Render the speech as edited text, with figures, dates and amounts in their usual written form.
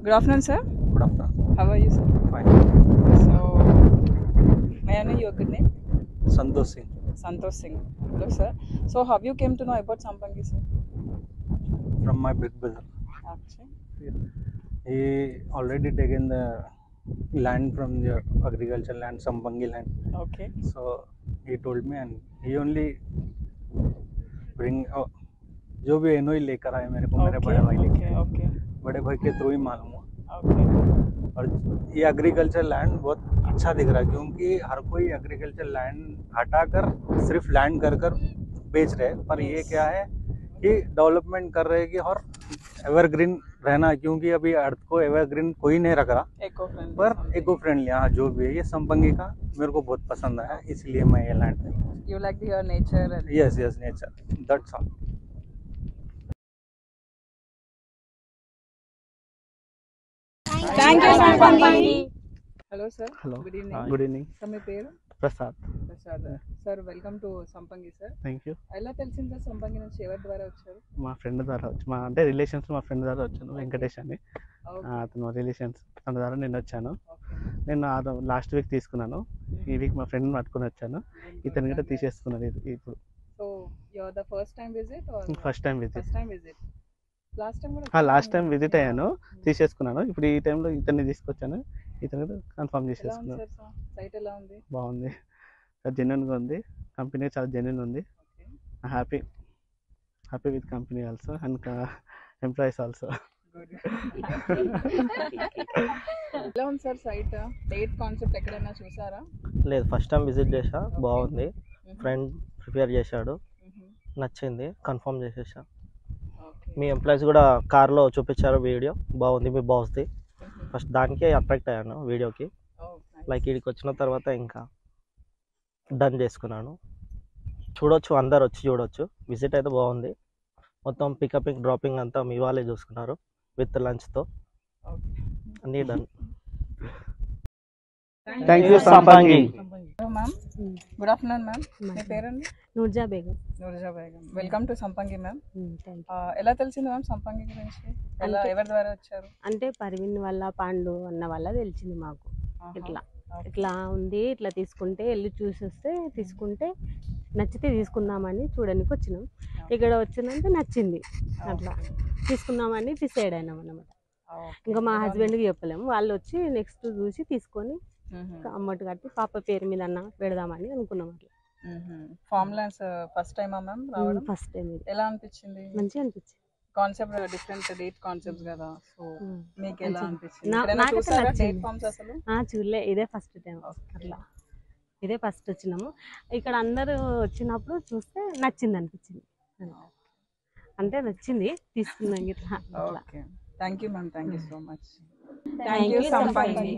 Good afternoon, sir. Good afternoon. How are you, sir? Fine. So, may I know your good name? Santosh Singh. Santosh Singh. Hello, sir. So, how you came to know about Sampangi, sir? From my big brother. Actually. He already taken the land from the agriculture land, Sampangi land. Okay. So he told me, and he only bring जो भी एनओई लेकर आए मेरे को मेरे बड़े भाई लेके आए। Okay. बड़े भाई के थ्रू ही मालूम हुआ। Okay. और ये एग्रीकल्चर लैंड बहुत अच्छा दिख रहा है, क्योंकि हर कोई एग्रीकल्चर लैंड हटाकर सिर्फ लैंड कर कर बेच रहे हैं, पर ये क्या है कि डेवलपमेंट कर रहे हैं कि और एवरग्रीन रहना है, क्योंकि अभी अर्थ को एवरग्रीन कोई नहीं रख रहा, पर इको फ्रेंडली। हाँ, जो भी है ये संपंगी का मेरे को बहुत पसंद आया, इसलिए मैं ये land. You like your nature? Yes, nature. That's all. Thank you, Sampangi. Hello, sir. Hello. Good evening. Good evening. Sir, మీ పేరు? Prasad. Prasad. Sir, welcome to Sampangi, sir. Thank you. ఎలా తెలిసింది సార్ సంపంగి నుంచి ఎవరి ద్వారా వచ్చారు? మా ఫ్రెండ్ ద్వారా వచ్చి అంటే రిలేషన్స్ మా ఫ్రెండ్ ద్వారా వచ్చాను, వెంకటేష్ అని. అతను రిలేషన్స్, తన ద్వారా నేను వచ్చాను. నేను లాస్ట్ వీక్ తీసుకున్నాను, ఈ వీక్ మా ఫ్రెండ్ని పట్టుకొని వచ్చాను. ఇతను కూడా తీసేసుకున్నాను ఇప్పుడు. So you are the first time visit or first time visit. Last time visit అయ్యాను, తీసేసుకున్నాను. ఇప్పుడు ఈ టైంలో ఇతన్ని తీసుకొచ్చాను, ఇతను కన్ఫర్మ్ చేసేసుకున్నాను. సైట్ ఎలా ఉంది? బాగుంది, జెన్యున్గా ఉంది, కంపెనీ చాలా జెన్యున్ ఉంది. Happy with company also and employees also. ఎలా ఉంది సార్ సైట్? డేట్ కాన్సెప్ట్ ఎక్కడైనా చూసారా? లేదు, ఫస్ట్ టైం విజిట్ చేసా, బాగుంది. ఫ్రెండ్ ప్రిపేర్ చేశాడు, నచ్చింది, కన్ఫర్మ్ చేసేసా. మీ ఎంప్లాయీస్ కూడా కార్లో చూపించారు, వీడియో బాగుంది మీ బాస్ది. ఫస్ట్ దానికే అట్రాక్ట్ అయ్యాను వీడియోకి. లైక్ ఇక్కడికి వచ్చిన తర్వాత ఇంకా డన్ చేసుకున్నాను. చూడొచ్చు, అందరు వచ్చి చూడొచ్చు. విజిట్ అయితే బాగుంది. మొత్తం పికపింగ్ డ్రాపింగ్ అంతా మీ వాళ్ళే చూసుకున్నారు విత్ లంచ్తో. అన్నీ done. Thank you Sampangi. Ma'am, good afternoon ma'am. మీ పేరండి? Noorja Begum. Welcome to Sampangi ma'am. ఎలా తెలిసింది మ్యామ్ సంపంగి గురించి? ఎవరి ద్వారా వచ్చారు? అంటే పర్వీన్ వల్ల, పాండు అన్న వల్ల తెలిసింది మాకు. ఇట్లా ఉంది, ఇట్లా తీసుకుంటే వెళ్ళి చూసొస్తే తీసుకుంటే నచ్చితే తీసుకుందామని చూడడానికి వచ్చినాం. ఇక్కడ వచ్చినాక నచ్చింది, అట్లా తీసుకుందామని డిసైడ్ అయినాం అన్నమాట. ఇంకా మా హస్బెండ్కి చెప్పలేము, వాళ్ళు వచ్చి నెక్స్ట్ చూసి తీసుకొని అమౌంట్ కట్టి పాప పేరు మీద అన్న పెడదామని అనుకున్నాం. అట్లా farm lands first time ma'am రావడం? First time. ఎలా అనిపించింది? మంచిగా అనిపించింది. కాన్సెప్ట్ డిఫరెంట్ డేట్ కాన్సెప్ట్స్ కదా, సో మీకు ఎలా అనిపించింది? చూడలే, ఇదే ఫస్ట్ టైం. అట్లా ఇదే ఫస్ట్ వచ్చినాము. ఇక్కడ అందరూ వచ్చినప్పుడు చూస్తే నచ్చింది అనిపించింది, అంటే నచ్చింది తీసుకున్నాం. ఇట్లా. Thank you ma'am, thank you so much. Thank you సంపంగి.